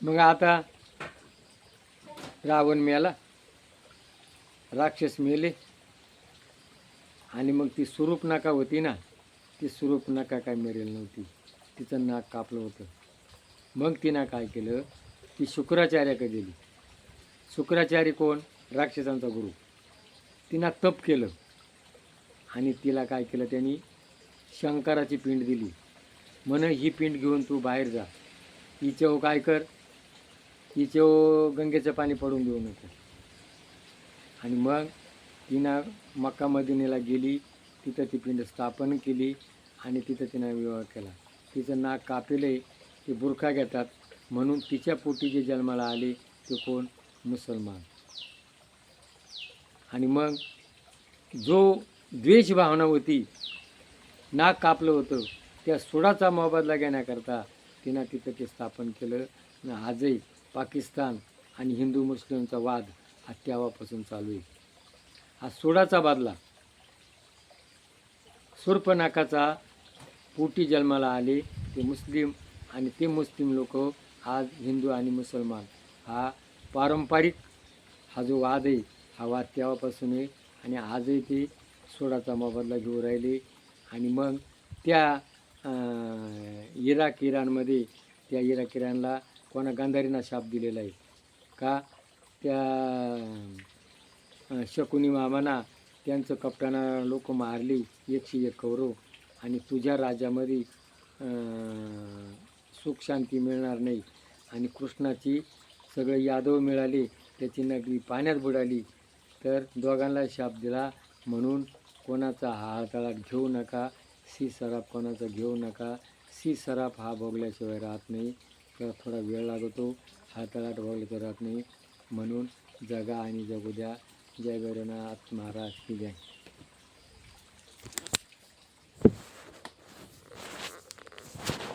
मग आता रावण मेला, राक्षस मेले, आणि मग ती सुरूपनखा होती ना, ती सुरूपनखा काय मेलेली नव्हती, तिचं नाक कापलं होतं. मग तिनं काय केलं, ती शुक्राचार्याकडे गेली. शुक्राचार्य कोण? राक्षसांचा गुरु. तिनं तप केलं आणि तिला काय केलं, त्यांनी शंकराची पिंड दिली. म्हण ही पिंड घेऊन तू बाहेर जा, हिच्यावर काय कर, हिच्यावर गंगेचं पाणी पडून देऊ नको. आणि मग तिनं मक्का मदिनेला गेली, तिथं ती पिंड स्थापन केली आणि तिथं तिनं विवाह केला. तिचं नाक कापेले, ते बुरखा घेतात, म्हणून तिच्या पोटी जे जन्माला आले ते कोण? मुसलमान. आणि मग जो द्वेष भावना होती, नाक कापलं होतं, त्या सुडाचा मोबदला घेण्याकरता तिनं तिथं ते स्थापन केलं. आणि आजही पाकिस्तान आणि हिंदू मुस्लिमचा वाद हा तेव्हापासून चालू आहे. हा सुडाचा बदला. शूर्पणखाचा पोटी जन्माला आले ते मुस्लिम, आणि ते मुस्लिम लोक आज हिंदू आणि मुसलमान हा पारंपरिक हा जो वाद आहे, हा वाद तेव्हापासून आहे. आणि आजही ते सोडाचा मोबदला घेऊन राहिले. आणि मग त्या इराणमध्ये, त्या इराणला कोणा गांधारींना शाप दिलेला आहे का, त्या शकुनी मामाना त्यांचं कप्ताना लोक मारली 101 कौरव, आणि तुझ्या राज्यामध्ये सुख शांती मिळणार नाही. आणि कृष्णाची सगळे यादव मिळाले, त्याची नगरी पाण्यात बुडाली. तर दोघांना शाप दिला, म्हणून कोणाचा हाताळात घेऊ नका, सी सराफ कोणाचा घेऊ नका. सी सराफ हा भोगल्याशिवाय राहत नाही, तर थोडा वेळ लागतो, हाताळात भोगल्याशिवाय राहत नाही. म्हणून जगा आणि जगू द्या. जय भैरवनाथ महाराज की जय.